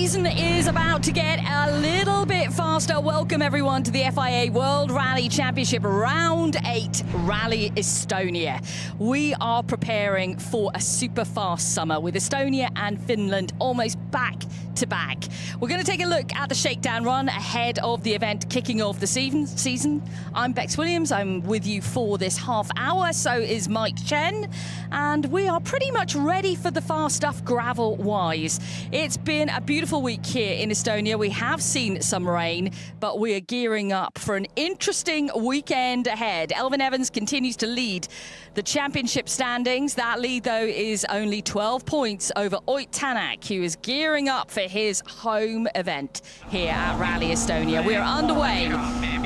season is about to get a little bit faster. Welcome everyone to the FIA World Rally Championship Round 8 Rally Estonia. We are preparing for a super fast summer with Estonia and Finland almost back to back. We're going to take a look at the Shakedown run ahead of the event kicking off the season. I'm Bex Williams. I'm with you for this half hour. So is Mike Chen. And we are pretty much ready for the fast stuff gravel-wise. It's been a beautiful week here in Estonia. We have seen some rain, but we are gearing up for an interesting weekend ahead. Elfyn Evans continues to lead the championship standings. That lead, though, is only 12 points over Ott Tänak, who is gearing up for his home event here at Rally Estonia. We're underway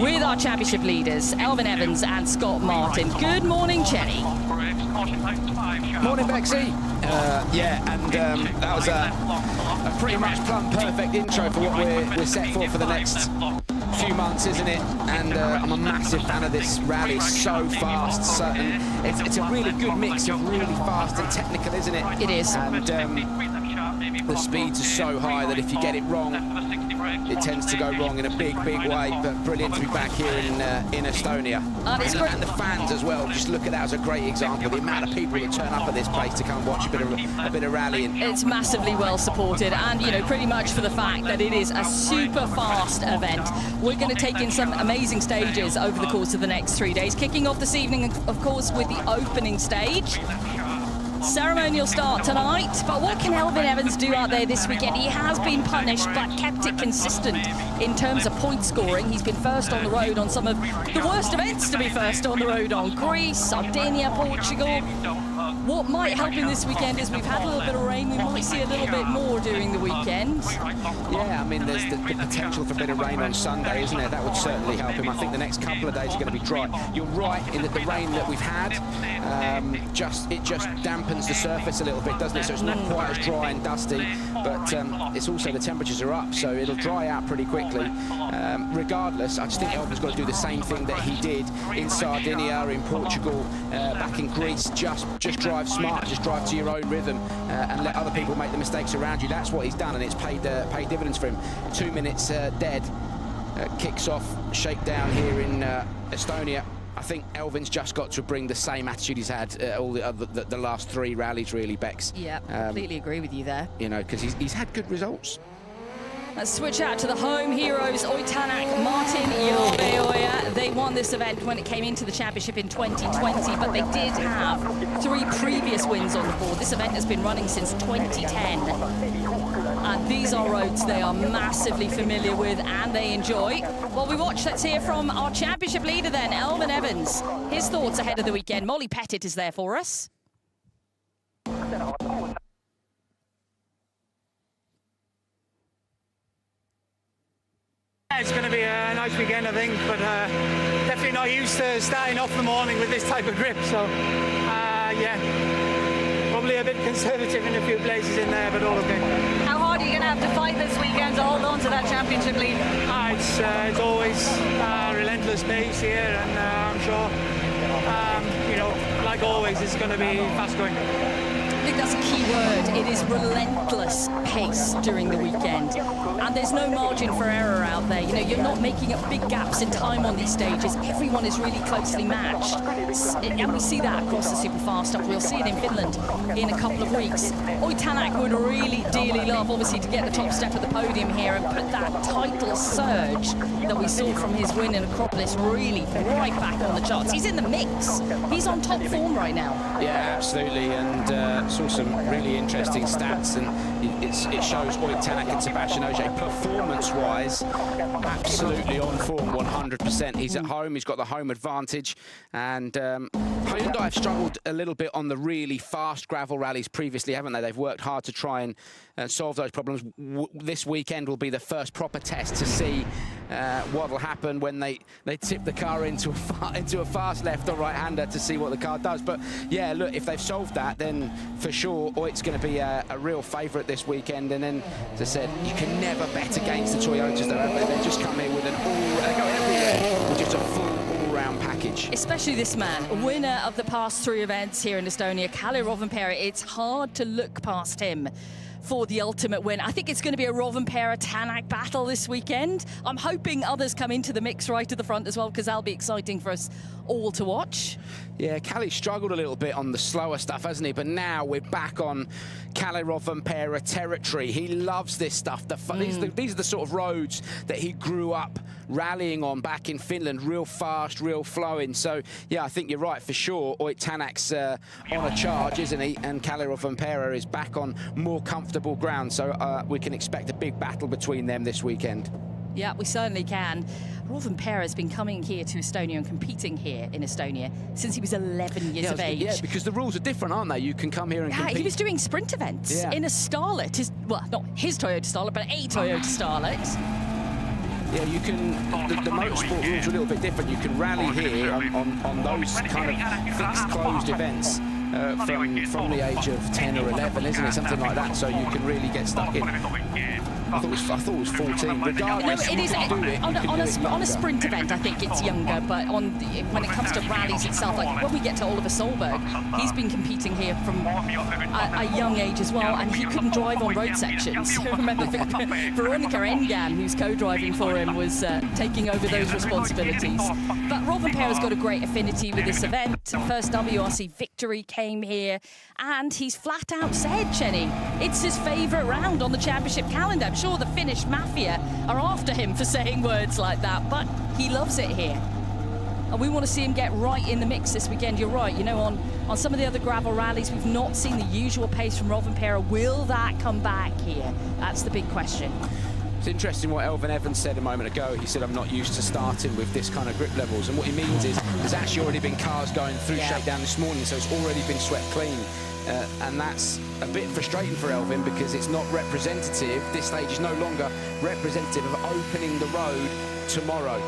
with our championship leaders, Elfyn Evans and Scott Martin. Good morning, Chenny. Morning, Bexy. That was a pretty much plumb perfect intro for what we're set for the next few months, isn't it? And I'm a massive fan of this rally. It's so fast, and it's a really good mix of really fast and technical, isn't it? It is. And the speeds are so high that if you get it wrong, it tends to go wrong in a big way. But brilliant to be back here in Estonia. And the fans as well. Just look at that as a great example. The amount of people that turn up at this place to come and watch a bit of rallying. It's massively well supported, and pretty much for the fact that it is a super fast event. We're going to take in some amazing stages over the course of the next 3 days, kicking off this evening, of course, with the opening stage. Ceremonial start tonight, but what can Elfyn Evans do out there this weekend? He has been punished, but kept it consistent in terms of point scoring. He's been first on the road on some of the worst events to be first on the road on: Greece, Sardinia, Portugal. What might help him this weekend is we've had a little bit of rain. We might see a little bit more during the weekend. Yeah, I mean, there's the potential for a bit of rain on Sunday, isn't there? That would certainly help him. I think the next couple of days are going to be dry. You're right in that the rain that we've had, it just dampens the surface a little bit, doesn't it? So it's not quite as dry and dusty, but it's also the temperatures are up, so it'll dry out pretty quickly. Regardless, I just think Elfyn's got to do the same thing that he did in Sardinia, in Portugal, back in Greece. Just drive smart, just drive to your own rhythm, and let other people make the mistakes around you. That's what he's done, and it's paid dividends for him. 2 minutes dead kicks off Shakedown here in Estonia. I think Elfyn's just got to bring the same attitude he's had all the last 3 rallies, really, Bex. Yeah, completely agree with you there. Because he's had good results. Let's switch out to the home heroes, Ott Tänak, Martin Jälkeenmäki. They won this event when it came into the championship in 2020, but they did have 3 previous wins on the board. This event has been running since 2010. And these are roads they are massively familiar with and they enjoy. While we watch, let's hear from our championship leader then, Elfyn Evans. His thoughts ahead of the weekend. Molly Pettit is there for us. It's going to be a nice weekend, I think, but definitely not used to starting off the morning with this type of grip, so yeah, probably a bit conservative in a few places in there, but all okay. How hard are you going to have to fight this weekend to hold on to that championship lead? It's always relentless pace here, and I'm sure, like always, it's going to be fast going. I think that's a key word. It is relentless pace during the weekend. And there's no margin for error out there. You're not making up big gaps in time on these stages. Everyone is really closely matched. And we see that across the super fast stuff. We'll see it in Finland in a couple of weeks. Ott Tänak would really dearly love, obviously, to get the top step of the podium here and put that title surge that we saw from his win in Acropolis really right back on the charts. He's in the mix. He's on top form right now. Yeah, absolutely. And saw some really interesting stats, and it shows Ott Tänak and Sebastian Ogier performance-wise absolutely on form, 100%. He's at home, he's got the home advantage, and Hyundai have struggled a little bit on the really fast gravel rallies previously, haven't they? They've worked hard to try and solve those problems. This weekend will be the first proper test to see what will happen when they tip the car into a fast left or right-hander to see what the car does. But yeah, look, if they've solved that, then for sure Ott's going to be a real favourite this weekend. And then, as I said, you can never bet against the Toyotas. They just come here with an they go everywhere with just a full all-round package. Especially this man, winner of the past 3 events here in Estonia, Kalle Rovanperä. It's hard to look past him for the ultimate win. I think it's going to be a Rovanperä-Tänak battle this weekend. I'm hoping others come into the mix right at the front as well, because that'll be exciting for us all to watch. Yeah, Kalle struggled a little bit on the slower stuff, hasn't he? But now we're back on Kalle Rovanperä territory. He loves this stuff. These are the sort of roads that he grew up rallying on back in Finland. Real fast, real flowing. So, yeah, I think you're right for sure. Tänak's on a charge, isn't he? And Kalle Rovanperä is back on more comfortable ground. So we can expect a big battle between them this weekend. Yeah, we certainly can. Rovanperä has been coming here to Estonia and competing here in Estonia since he was 11 years of age. Yeah, because the rules are different, aren't they? You can come here and compete. He was doing sprint events in a Starlet. Well, not his Toyota Starlet, but a Toyota Starlet. Yeah, you can, the motorsport rules are a little bit different. You can rally here on those kind of fixed closed events from the age of 10 or 11, isn't it? Something like that, so you can really get stuck in. I thought it was 14. Regardless, no, it is on a sprint event. I think it's younger, but when it comes to rallies itself, like when we get to Oliver Solberg, he's been competing here from a young age as well, and he couldn't drive on road sections. Remember, Veronica Engan, who's co-driving for him, was taking over those responsibilities. But Rovanperä's got a great affinity with this event. First WRC victory came here, and he's flat out said, Chenny, it's his favourite round on the championship calendar. I'm sure the Finnish mafia are after him for saying words like that, but he loves it here. And we want to see him get right in the mix this weekend. You're right, you know, on some of the other gravel rallies, we've not seen the usual pace from Rovanperä. Will that come back here? That's the big question. It's interesting what Elfyn Evans said a moment ago. He said, I'm not used to starting with this kind of grip levels. And what he means is there's actually already been cars going through Shakedown this morning, so it's already been swept clean. And that's a bit frustrating for Elfyn because it's not representative. This stage is no longer representative of opening the road tomorrow.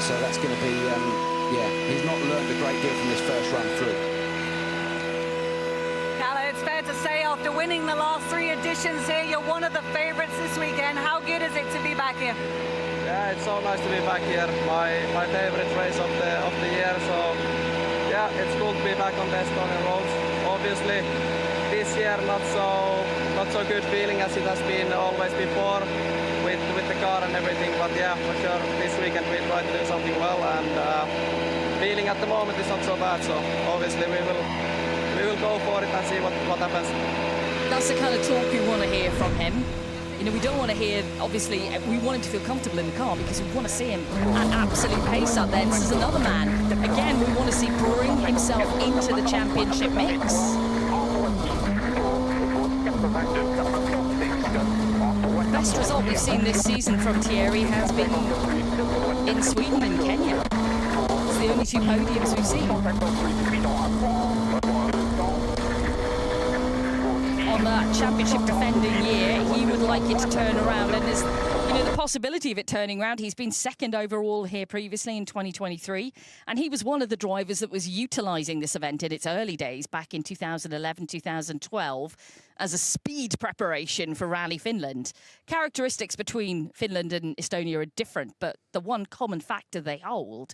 So that's going to be, he's not learned a great deal from this first run through. Kalle, it's fair to say after winning the last 3 editions here, you're one of the favourites this weekend. How good is it to be back here? Yeah, it's so nice to be back here. My favourite race of the year. So yeah, it's cool to be back on the Estonian roads. Obviously, this year not so good feeling as it has been always before with the car and everything. But yeah, for sure, this weekend we try to do something well, and feeling at the moment is not so bad. So obviously we will go for it and see what happens. That's the kind of talk we want to hear from him. You know, we don't want to hear, obviously, we want him to feel comfortable in the car because we want to see him at absolute pace up there. This is another man. Again, we want to see bring himself into the championship mix. Best result we've seen this season from Thierry has been in Sweden and Kenya. It's the only 2 podiums we've seen. On that championship defending year, he would like it to turn around, and there's, you know, the possibility of it turning around. He's been second overall here previously in 2023, and he was one of the drivers that was utilising this event in its early days back in 2011, 2012 as a speed preparation for Rally Finland. Characteristics between Finland and Estonia are different, but the one common factor they hold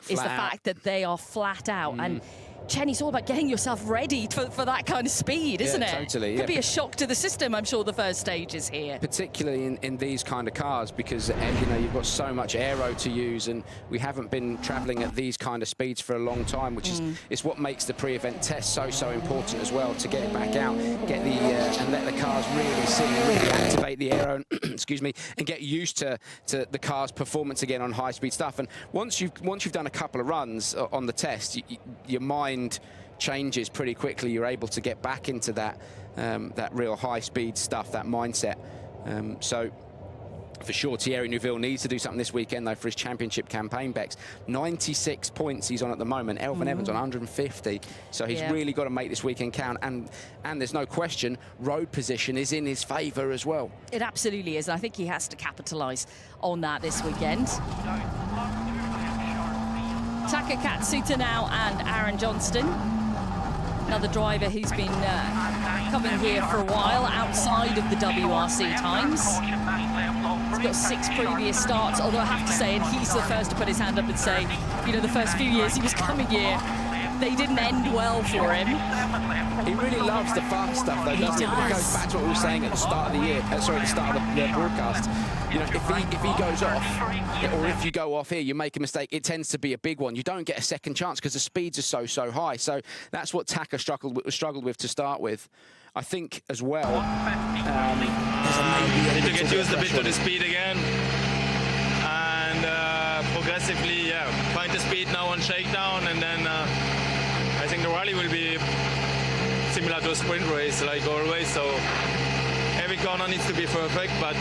is the fact that they are flat out. And Chen, it's all about getting yourself ready for that kind of speed, isn't it? Totally. Could be a shock to the system, I'm sure, the first stages here. Particularly in these kind of cars, because you know, you've got so much aero to use, and we haven't been travelling at these kind of speeds for a long time, which is what makes the pre-event test so important as well, to get it back out, get the and let the cars really sing and really activate the aero, excuse me, and get used to the car's performance again on high-speed stuff. And once you've done a couple of runs on the test, your mind changes pretty quickly. You're able to get back into that real high-speed stuff, that mindset. So for sure, Thierry Neuville needs to do something this weekend, though, for his championship campaign, Bex. 96 points he's on at the moment. Elfyn Evans on 150. So he's really got to make this weekend count. And there's no question, road position is in his favour as well. It absolutely is. I think he has to capitalise on that this weekend. Taka Katsuta now and Aaron Johnston. Another driver who's been coming here for a while outside of the WRC times. He's got 6 previous starts, although I have to say, and he's the first to put his hand up and say, you know, the first few years he was coming here they didn't end well for him. He really loves the fast stuff, though, doesn't he? But it goes back to what we were saying at the start of the year. Sorry, at the start of the broadcast. You know, if he goes off, or if you go off here, you make a mistake, it tends to be a big one. You don't get a second chance because the speeds are so high. So that's what Taka struggled with to start with. I think as well, there's maybe need to get used a bit to the speed again, and progressively, find the speed now on Shakedown, and then I think the rally will be similar to a sprint race, like always. So every corner needs to be perfect, but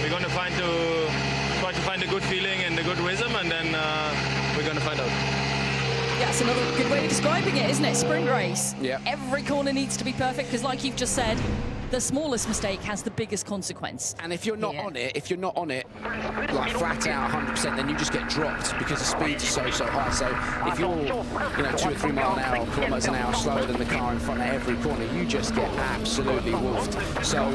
we're going to try to find a good feeling and a good rhythm, and then we're going to find out. Yeah, it's another good way of describing it, isn't it? Sprint race. Yeah. Every corner needs to be perfect, because like you've just said, the smallest mistake has the biggest consequence. And if you're not on it, like flat out 100%, then you just get dropped because the speeds are so high. So if you're, 2 or 3 mile an hour, kilometers an hour slower than the car in front of every corner, you just get absolutely wolfed. So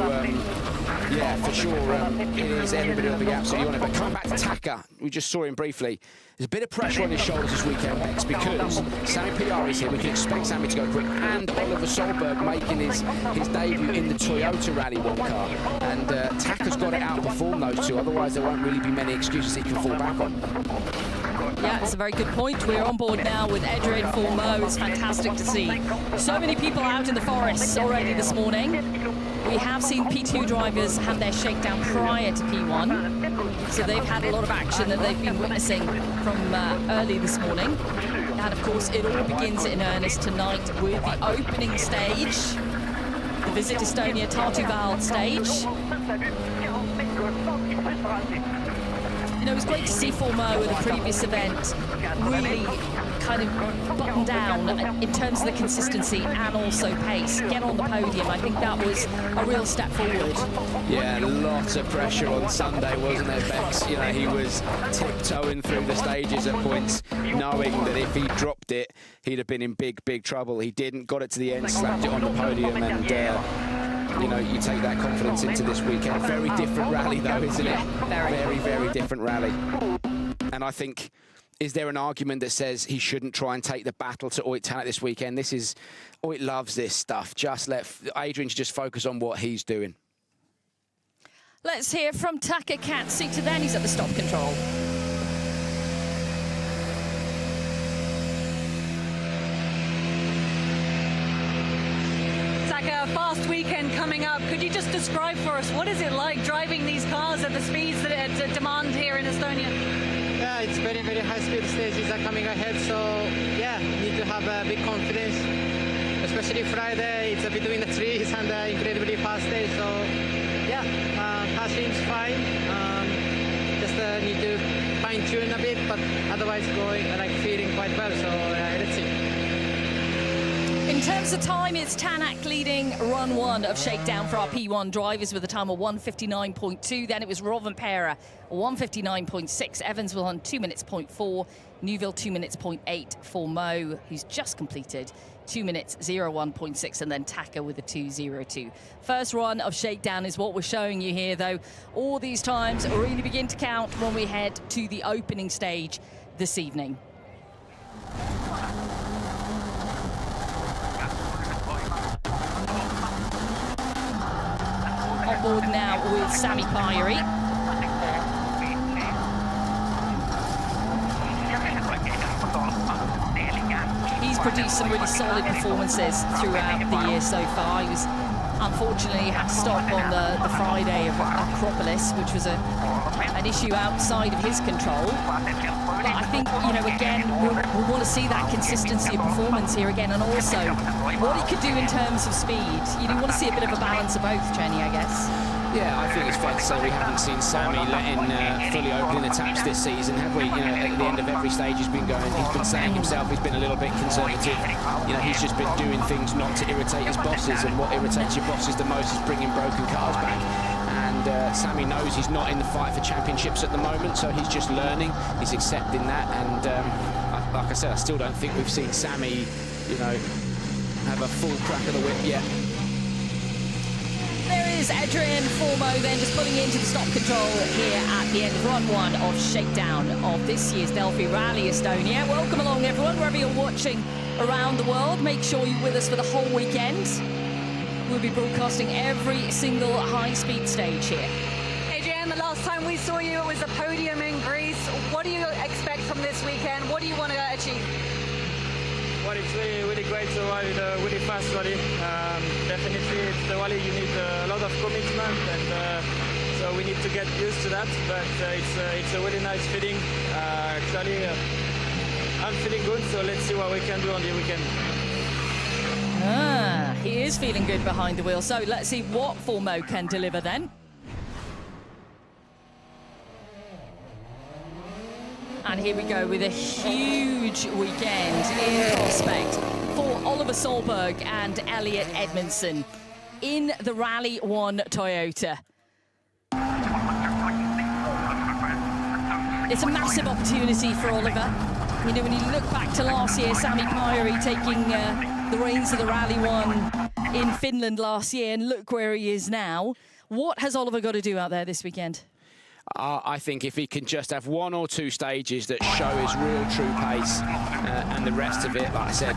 yeah, for sure, it is everybody will be absolutely on it. But coming back to Taka, we just saw him briefly. There's a bit of pressure on his shoulders this weekend, Bex, because Sami PR is here. We can expect Sami to go quick, and Oliver Solberg making his debut in the Toyota Rally 1 car. And Taka's got to outperform those two, otherwise there won't really be many excuses he can fall back on. Yeah, it's a very good point. We're on board now with Adrian Fourmeau. It's fantastic to see so many people out in the forests already this morning. We have seen P2 drivers have their shakedown prior to P1, so they've had a lot of action that they've been witnessing from early this morning. And of course, it all begins in earnest tonight with the opening stage, the Visit Estonia Tartu Vald stage. You know, it was great to see Fourmeau in the previous event really kind of button down in terms of the consistency and also pace. Get on the podium. I think that was a real step forward. Yeah, lots of pressure on Sunday, wasn't there, Bex? You know, he was tiptoeing through the stages at points, knowing that if he dropped it, he'd have been in big trouble. He didn't, got it to the end, slapped it on the podium, and you know, you take that confidence into this weekend. Very different rally, though, isn't it? Very different rally. And I think, is there an argument that says he shouldn't try and take the battle to Ott Tänak this weekend? This is, Ott loves this stuff. Just let Adrian just focus on what he's doing. Let's hear from Taka Katsu to then. He's at the stop control. A fast weekend coming up. Could you just describe for us what is it like driving these cars at the speeds that demand here in Estonia? Yeah, it's very high speed stages are coming ahead, so yeah, need to have a big confidence, especially Friday. It's between the trees and incredibly fast day, so yeah, car seems fine. Just need to fine tune a bit, but otherwise going feeling quite well, so let's see. In terms of time, it's Tänak leading run 1 of Shakedown for our P1 drivers with a time of 1:59.2. Then it was Rovanperä, 1:59.6. Evansville on 2 minutes 0.4. Newville 2 minutes 0.8 for Mo, who's just completed 2 minutes 01.6, and then Taka with a 2:02. First run of Shakedown is what we're showing you here, though. All these times really begin to count when we head to the opening stage this evening. On board now with Sami Pyri. He's produced some really solid performances throughout the year so far. He was unfortunately had to stop on the Friday of Acropolis, which was an issue outside of his control. But I think, you know, again, we want to see that consistency of performance here again, and also what he could do in terms of speed. You do want to see a bit of a balance of both, Jenny, I guess. Yeah, I think it's fair to say we haven't seen Sami letting fully opening the taps this season, have we? You know, at the end of every stage he's been going, he's been saying himself he's been a little bit conservative. You know, he's just been doing things not to irritate his bosses, and what irritates your bosses the most is bringing broken cars back. And Sami knows he's not in the fight for championships at the moment, so he's just learning, he's accepting that, and like I said, I still don't think we've seen Sami, you know, have a full crack of the whip yet. There is Adrian Fourmeau then just pulling into the stop control here at the end of run 1 of Shakedown of this year's Delfi Rally Estonia. Welcome along everyone, wherever you're watching around the world. Make sure you're with us for the whole weekend. We'll be broadcasting every single high-speed stage here. Adrian, the last time we saw you, it was a podium in Greece. What do you expect from this weekend? What do you want to achieve? Well, it's really great to ride a really fast rally. Definitely, it's the rally you need a lot of commitment, and so we need to get used to that. But it's a really nice feeling. Actually, I'm feeling good, so let's see what we can do on the weekend. He is feeling good behind the wheel, so let's see what Formo can deliver then. And here we go with a huge weekend in prospect for Oliver Solberg and Elliot Edmondson in the Rally 1 Toyota. It's a massive opportunity for Oliver. You know, when you look back to last year, Sami Pyöri taking the reins of the Rally 1 in Finland last year, and look where he is now. What has Oliver got to do out there this weekend? I think if he can just have 1 or 2 stages that show his real true pace, and the rest of it, like I said,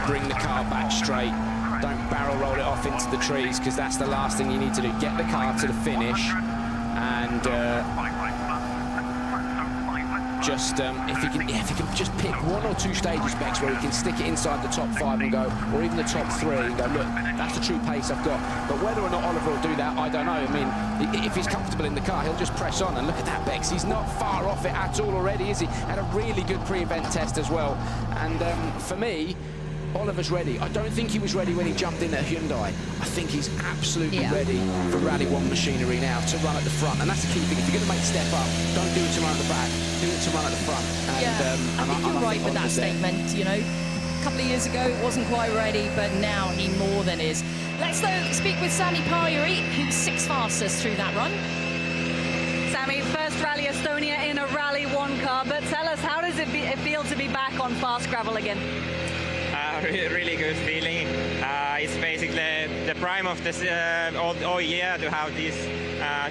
bring the car back straight, don't barrel roll it off into the trees, because that's the last thing you need to do. Get the car to the finish, and just if he can just pick 1 or 2 stages, Bex, where he can stick it inside the top 5 and go, or even the top 3 and go, look, that's the true pace I've got. But whether or not Oliver will do that, I don't know. I mean, if he's comfortable in the car, he'll just press on. And look at that, Bex. He's not far off it at all already, is he? Had a really good pre-event test as well. And for me, Oliver's ready. I don't think he was ready when he jumped in at Hyundai. I think he's absolutely ready for Rally 1 machinery now to run at the front. And that's the key thing. If you're going to make a step up, don't do it to run at the back. Do it to run at the front. And, I think you're right with that statement, you know. A couple of years ago, it wasn't quite ready, but now he more than is. Let's, though, speak with Sami Pyöri, who's 6th fastest through that run. Sami, first Rally Estonia in a Rally 1 car, but tell us, how does it feel to be back on fast gravel again? Really good feeling. It's basically the prime of this all year to have these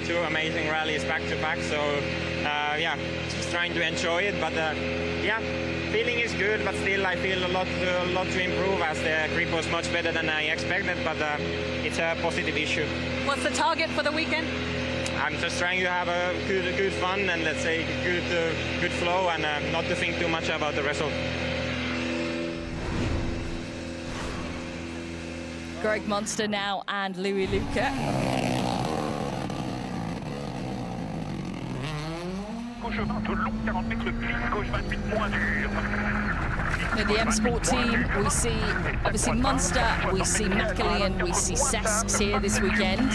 2 amazing rallies back to back. So yeah, just trying to enjoy it. But yeah, feeling is good, but still I feel a lot to improve, as the grip was much better than I expected. But it's a positive issue. What's the target for the weekend? I'm just trying to have a good fun and, let's say, good flow, and not to think too much about the result. Greg Munster now and Louis Luca. In the M Sport team, we see obviously Munster, we see McAlean, we see Sesks here this weekend.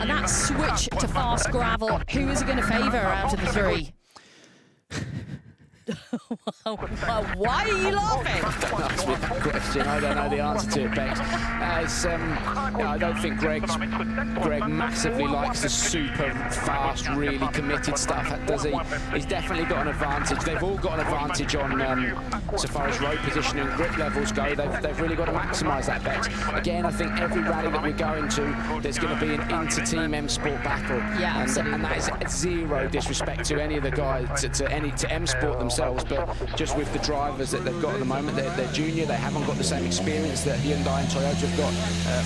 And that switch to fast gravel, who is it going to favour out of the 3? Why are you laughing? Don't ask me that question. I don't know the answer to it, Bex. I don't think Greg massively likes the super fast, really committed stuff, does he? He's definitely got an advantage. They've all got an advantage on, so far as road position and grip levels go. They've really got to maximise that, Bex. Again, I think every rally that we're going to, there's going to be an inter-team M Sport battle. Yeah, and that is zero disrespect to any of the guys, to M Sport themselves. But just with the drivers that they've got at the moment, they're junior, they haven't got the same experience that Hyundai and Toyota have got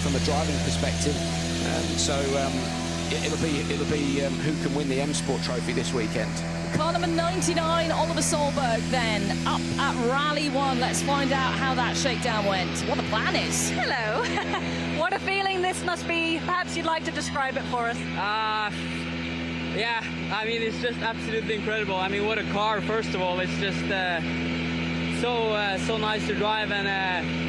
from a driving perspective. It'll be who can win the M Sport trophy this weekend. Car number 99, Oliver Solberg, then up at Rally 1. Let's find out how that shakedown went, what the plan is. Hello. What a feeling this must be. Perhaps you'd like to describe it for us. Yeah, I mean, it's just absolutely incredible. I mean, what a car, first of all. It's just so nice to drive, and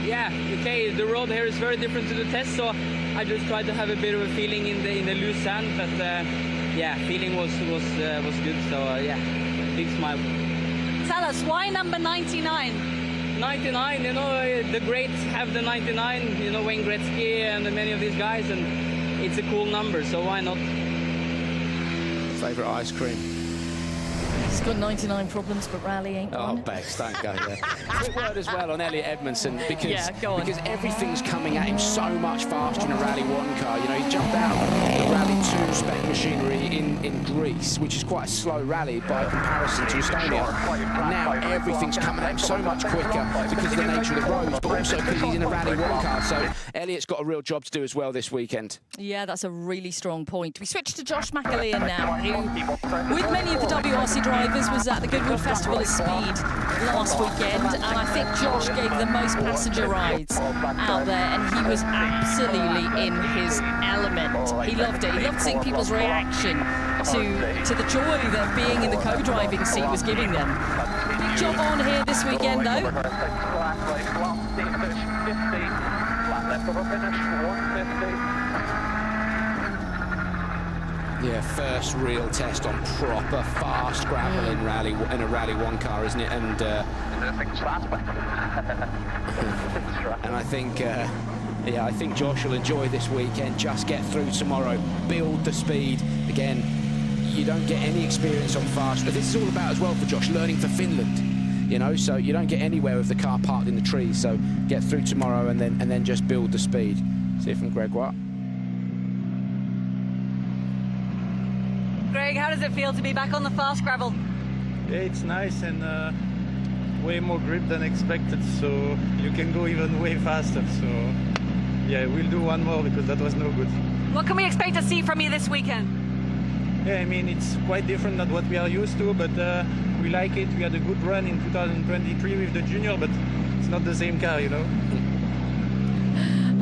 yeah, okay, the road here is very different to the test, so I just tried to have a bit of a feeling in the loose sand, but yeah, feeling was good, so yeah, big smile. Tell us, why number 99? 99, you know, the greats have the 99, you know, Wayne Gretzky and many of these guys, and it's a cool number, so why not? Favourite ice cream? He's got 99 problems, but rally ain't Oh, one. Bex, don't go there. Quick word as well on Elliot Edmondson, because, Yeah, go on. because everything's coming at him so much faster in a Rally 1 car. You know, he jumped out of the Rally 2 spec machinery in Greece, which is quite a slow rally by comparison to Estonia. And now everything's coming at him so much quicker because of the nature of the roads, but also because he's in a Rally 1 car. So Elliot's got a real job to do as well this weekend. Yeah, that's a really strong point. We switch to Josh McAleer now, who, with many of the WRC drivers, was at the Goodwood Festival of Speed last weekend, and I think Josh gave the most passenger rides out there, and he was absolutely in his element. He loved it. He loved seeing people's reaction to the joy that being in the co-driving seat was giving them. Big job on here this weekend, though. Yeah, first real test on proper fast gravel in a Rally 1 car, isn't it? And and I think yeah, I think Josh will enjoy this weekend. Just get through tomorrow, build the speed. Again, you don't get any experience on fast. But this is all about as well for Josh, learning for Finland. You know, so you don't get anywhere with the car parked in the trees. So get through tomorrow and then just build the speed. See from Gregoire. Greg, how does it feel to be back on the fast gravel? Yeah, it's nice and way more grip than expected, so you can go even way faster. So yeah, we'll do one more because that was no good. What can we expect to see from you this weekend? Yeah, I mean, it's quite different than what we are used to, but we like it. We had a good run in 2023 with the junior, but it's not the same car, you know?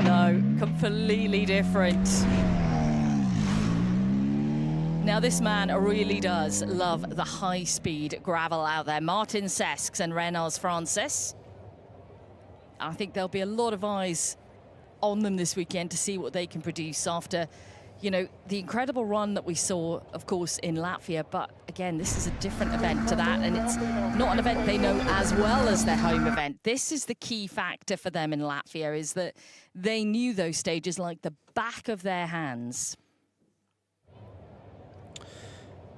No, completely different. Now, this man really does love the high-speed gravel out there. Martin Sesks and Reynolds Francis. I think there'll be a lot of eyes on them this weekend to see what they can produce after, you know, the incredible run that we saw, of course, in Latvia. But again, this is a different event to that, and it's not an event they know as well as their home event. This is the key factor for them in Latvia, is that they knew those stages like the back of their hands.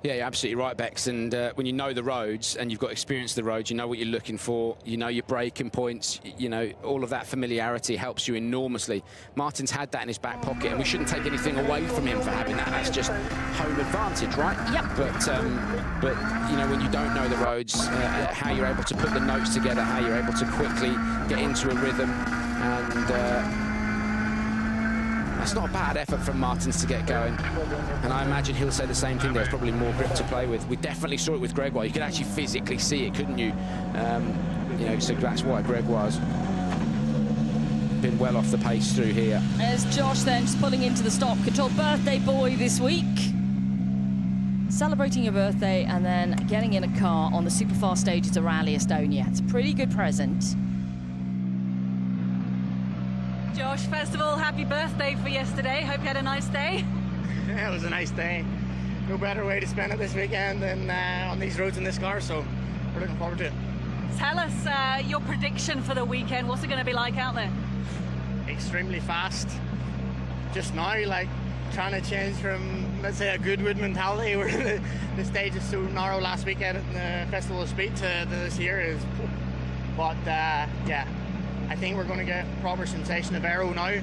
Yeah, you're absolutely right, Bex. And when you know the roads and you've got experience of the roads, you know what you're looking for, you know your braking points, you know, all of that familiarity helps you enormously. Martin's had that in his back pocket, and we shouldn't take anything away from him for having that. That's just home advantage, right? Yep. But you know, when you don't know the roads, how you're able to put the notes together, how you're able to quickly get into a rhythm, and that's not a bad effort from Martins to get going. And I imagine he'll say the same thing. There's probably more grip to play with. We definitely saw it with Gregoire. You could actually physically see it, couldn't you? You know, so that's why Gregoire's been well off the pace through here. There's Josh then just pulling into the stop control. Birthday boy this week. Celebrating your birthday and then getting in a car on the super fast stages of Rally Estonia. It's a pretty good present. Josh, first of all, happy birthday for yesterday. Hope you had a nice day. Yeah, it was a nice day. No better way to spend it this weekend than on these roads in this car, so we're looking forward to it. Tell us your prediction for the weekend. What's it going to be like out there? Extremely fast. Just now, like, trying to change from, let's say, a Goodwood mentality where the stage is so narrow last weekend at the Festival of Speed to this year is. But, yeah. I think we're going to get a proper sensation of aero now,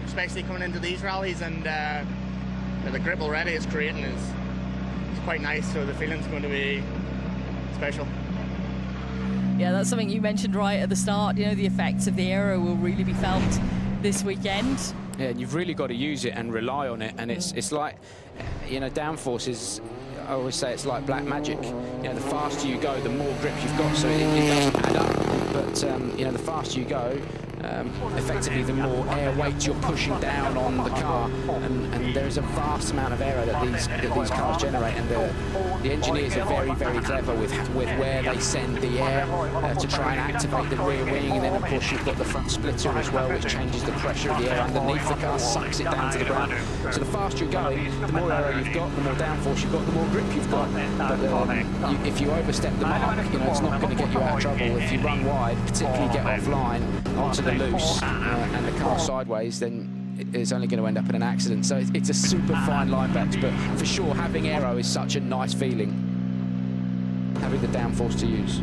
especially coming into these rallies, and the grip already it's creating is quite nice, so the feeling's going to be special. Yeah, that's something you mentioned right at the start. You know, the effects of the aero will really be felt this weekend. Yeah, and you've really got to use it and rely on it, and it's like, you know, downforce is, I always say it's like black magic. You know, the faster you go, the more grip you've got, so it doesn't add up. But you know, the faster you go, effectively the more air weight you're pushing down on the car, and there is a vast amount of aero that these cars generate, and the engineers are very, very clever with where they send the air to try and activate the rear wing, and then of course you've got the front splitter as well, which changes the pressure of the air underneath the car, sucks it down to the ground. So the faster you're going, the more aero you've got, the more downforce you've got, the more grip you've got. But if you overstep the mark, you know, it's not going to get you out of trouble. If you run wide, particularly get offline onto the loose and the car sideways, then it's only going to end up in an accident. So it's a super fine line back, but for sure having aero is such a nice feeling. having the downforce to use.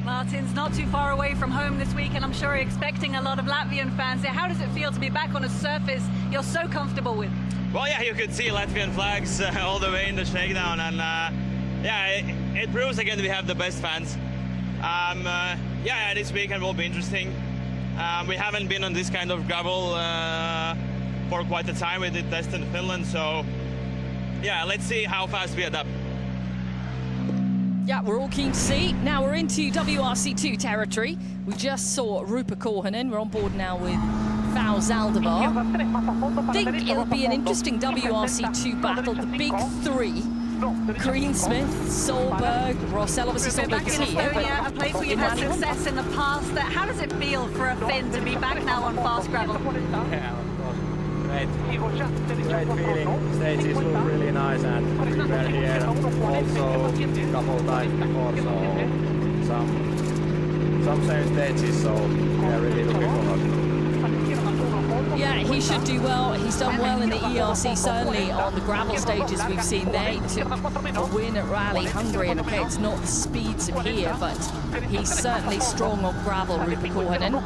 Martin's not too far away from home this week, and I'm sure you're expecting a lot of Latvian fans there. How does it feel to be back on a surface you're so comfortable with? Well, yeah, you could see Latvian flags all the way in the Shakedown, and yeah, it proves again we have the best fans. Yeah, this weekend will be interesting. We haven't been on this kind of gravel for quite a time. We did test in Finland, so yeah, let's see how fast we adapt. Yeah, we're all keen to see. Now we're into WRC2 territory. We just saw Rupa Korhonen. We're on board now with Val Zaldivar. I think it'll be an interesting WRC2 battle. The big three. Greensmith, Solberg, Rossell, obviously Solberg is here. Estonia, a place where you've had success in the past. How does it feel for a Finn to be back now on fast gravel? Yeah, great feeling. Stages look really nice, and we were here also a couple of times before, so some same stages, so we are really looking forward. Yeah, he should do well. He's done well in the ERC, certainly on the gravel stages we've seen there. He took a win at Rally Hungary, and okay, it's not the speeds of here, but he's certainly strong on gravel, Rupa Korhonen.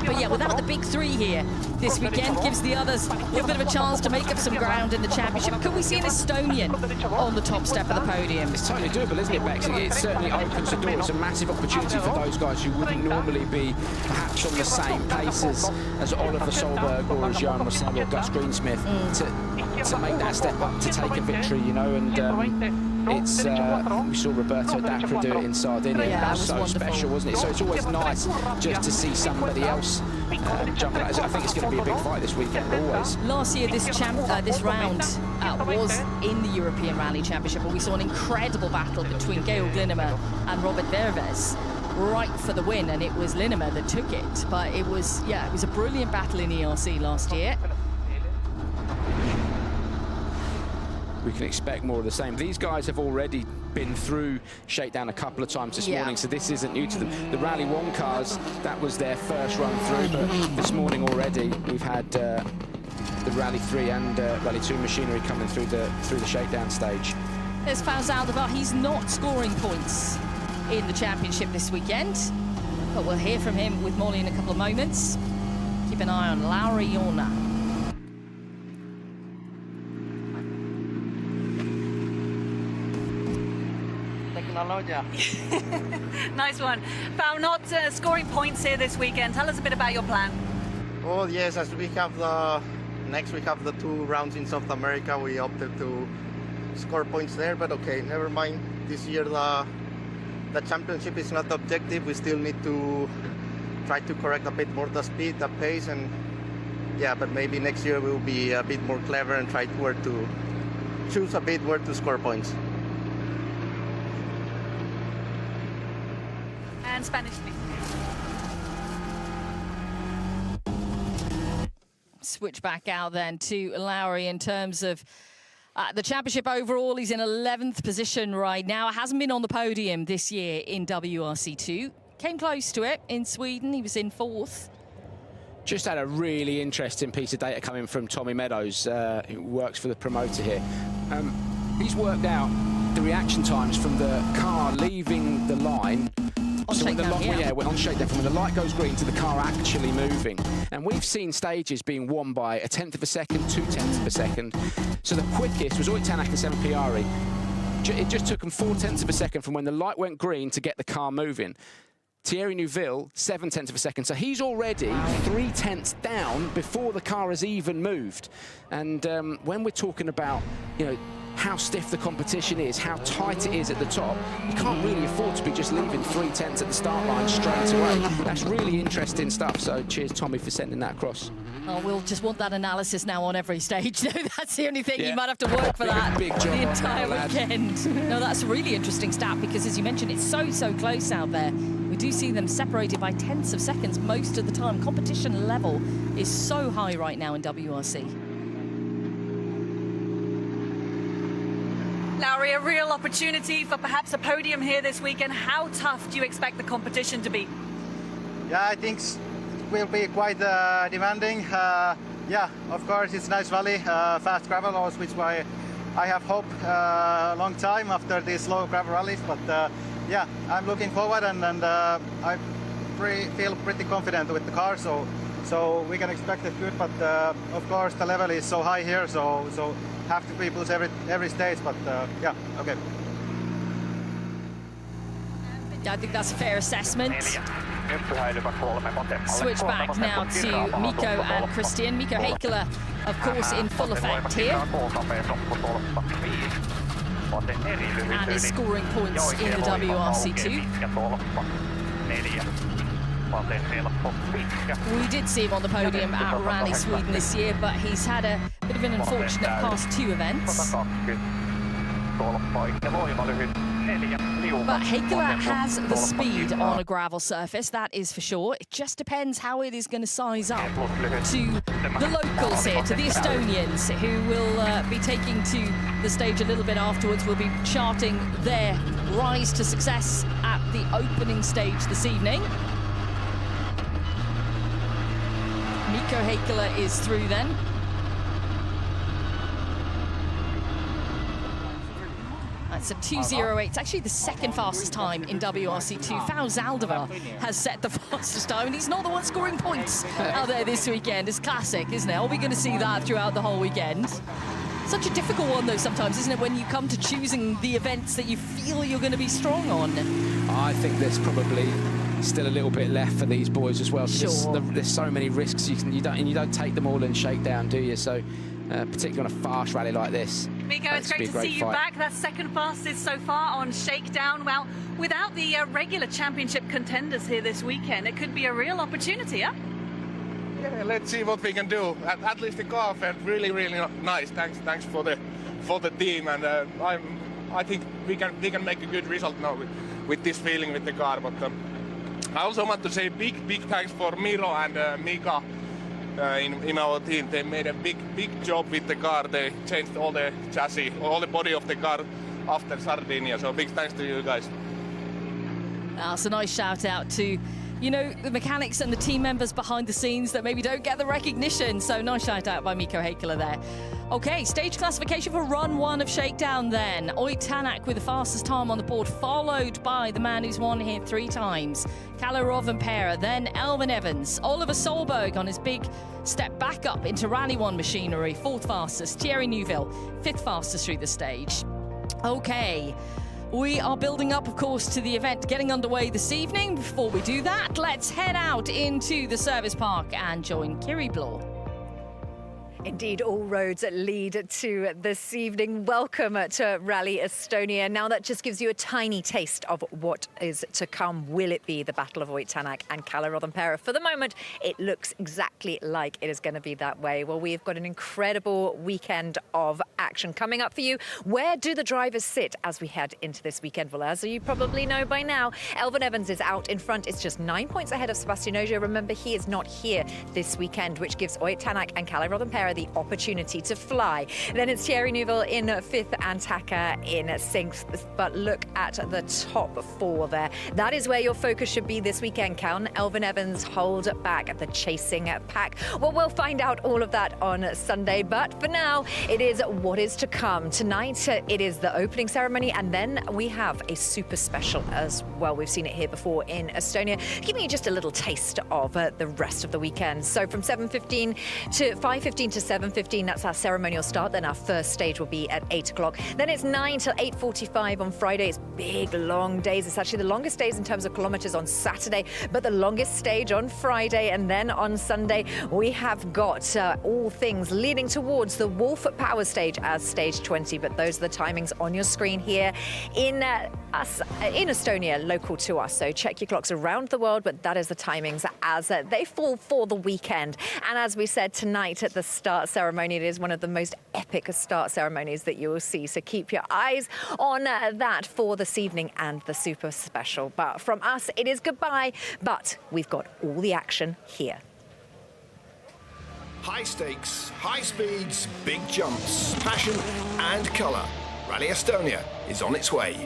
But yeah, without the big three here this weekend, gives the others a little bit of a chance to make up some ground in the championship. Could we see an Estonian on the top step of the podium? It's totally doable, isn't it, Bex? It certainly opens the door. It's a massive opportunity for those guys who wouldn't normally be perhaps on the same paces as Oliver Solberg or as Jan Rossell or Gus Greensmith to make that step up to take a victory, you know, and it's we saw Roberto Dacra do it in Sardinia. Yeah, that was so wonderful. special, wasn't it? So it's always nice just to see somebody else jumping out. I think it's going to be a big fight this weekend, always. Last year, this round was in the European Rally Championship, but we saw an incredible battle between Georg Linnemer and Robert Verves, right for the win, and it was Linnemer that took it. But it was, yeah, it was a brilliant battle in ERC last year. We can expect more of the same. These guys have already been through Shakedown a couple of times this morning, so this isn't new to them. The Rally 1 cars, that was their first run through, but this morning already we've had the Rally 3 and Rally 2 machinery coming through the Shakedown stage. There's Val Zaldivar. He's not scoring points in the championship this weekend, but we'll hear from him with Molly in a couple of moments. Keep an eye on Lauri Jorna. Nice one. Val, not scoring points here this weekend. Tell us a bit about your plan. Oh yes, as we have next week have the 2 rounds in South America, we opted to score points there, but okay, never mind. This year the championship is not the objective. We still need to try to correct a bit more the speed, the pace, and yeah, but maybe next year we'll be a bit more clever and try to choose a bit where to score points. And Spanish speaking. Switch back out then to Lauri in terms of the championship overall. He's in 11th position right now. Hasn't been on the podium this year in WRC2. Came close to it in Sweden. He was in 4th. Just had a really interesting piece of data coming from Tommy Meadows, who works for the promoter here. He's worked out the reaction times from the car leaving the line. So when on Shakedown, from when the light goes green to the car actually moving. And we've seen stages being won by 1/10 of a second, 2/10 of a second. So the quickest was Oyt Tanak and Seven Piari. It just took them 4/10 of a second from when the light went green to get the car moving. Thierry Neuville, 7/10 of a second. So he's already 3/10 down before the car has even moved. And when we're talking about, you know, how stiff the competition is, how tight it is at the top, you can't really afford to be just leaving 3/10 at the start line straight away. That's really interesting stuff. So cheers, Tommy, for sending that across. Oh, we'll just want that analysis now on every stage. No, that's the only thing. You might have to work for that big job the entire that, weekend. No, that's a really interesting stat because, as you mentioned, it's so close out there. We do see them separated by 10ths of seconds most of the time. Competition level is so high right now in WRC. Lauri, a real opportunity for perhaps a podium here this weekend. How tough do you expect the competition to be? Yeah, I think it will be quite demanding. Yeah, of course, it's nice valley, fast gravel. I'll switch my I have hope a long time after these slow gravel rallies, but yeah, I'm looking forward, and I feel pretty confident with the car, so we can expect it good, but of course the level is so high here, so have to be pushed every stage, but yeah, okay. I think that's a fair assessment. Switch back now to Mikko and Christian. Mikko Heikkilä, of course, in full effect here. And is scoring points in the WRC2. We did see him on the podium at Rally Sweden this year, but he's had a bit of an unfortunate past 2 events. But Heikkilä has the speed on a gravel surface, that is for sure. It just depends how it is going to size up to the locals here, to the Estonians, who will be taking to the stage a little bit afterwards. Will be charting their rise to success at the opening stage this evening. Mikko Heikkilä is through then. That's a 2:08. It's actually the second fastest time in WRC2. Fau Zaldava has set the fastest time, and he's not the one scoring points out there this weekend. It's classic, isn't it? Are we going to see that throughout the whole weekend? Such a difficult one, though, sometimes, isn't it, when you come to choosing the events that you feel you're going to be strong on? I think there's probably still a little bit left for these boys as well. Sure. There's so many risks you don't take them all in Shakedown, do you? So particularly on a fast rally like this. Mikko, it's great to see you back. That's second fastest so far on Shakedown. Well, without the regular championship contenders here this weekend, it could be a real opportunity, yeah? Yeah, let's see what we can do. At least the car felt really, really nice. Thanks for the team, and I think we can make a good result now with this feeling with the car. But I also want to say big thanks for Miro and Mika. In our team, they made a big job with the car. They changed all the chassis, all the body of the car after Sardinia. So big thanks to you guys. That's a nice shout out to, you know, the mechanics and the team members behind the scenes that maybe don't get the recognition. So nice shout out by Mikko Heikkilä there. Okay, stage classification for run 1 of Shakedown then. Oyt Tänak with the fastest time on the board, followed by the man who's won here 3 times, Kalle Rovanperä, then Elfyn Evans. Oliver Solberg on his big step back up into Rally 1 machinery, 4th fastest. Thierry Neuville, 5th fastest through the stage. Okay, we are building up, of course, to the event getting underway this evening. Before we do that, let's head out into the service park and join Kiri Blore. Indeed, all roads lead to this evening. Welcome to Rally Estonia. Now that just gives you a tiny taste of what is to come. Will it be the Battle of Oyt Tänak and Kalle Rovanperä? For the moment, it looks exactly like it is going to be that way. Well, we've got an incredible weekend of action coming up for you. Where do the drivers sit as we head into this weekend? Well, as you probably know by now, Elfyn Evans is out in front. It's just 9 points ahead of Sebastian Ogier. Remember, he is not here this weekend, which gives Oyt Tänak and Kalle Rovanperä the opportunity to fly. Then it's Thierry Neuville in 5th and Taka in 6th. But look at the top 4 there. That is where your focus should be this weekend. Can Elfyn Evans hold back the chasing pack? Well, we'll find out all of that on Sunday. But for now, it is what is to come. Tonight, it is the opening ceremony, and then we have a super special as well. We've seen it here before in Estonia, giving you just a little taste of the rest of the weekend. So from 7:15 to 5:15 to 7:15, that's our ceremonial start. Then our first stage will be at 8 o'clock. Then it's 9 till 8:45 on Friday. It's big, long days. It's actually the longest days in terms of kilometers on Saturday, but the longest stage on Friday. And then on Sunday, we have got all things leading towards the Wolf Power stage as stage 20. But those are the timings on your screen here in Estonia, local to us. So check your clocks around the world, but that is the timings as they fall for the weekend. And as we said tonight at the start ceremony, it is one of the most epic start ceremonies that you will see. So keep your eyes on that for this evening and the super special. But from us, it is goodbye, but we've got all the action here. High stakes, high speeds, big jumps, passion and colour. Rally Estonia is on its way.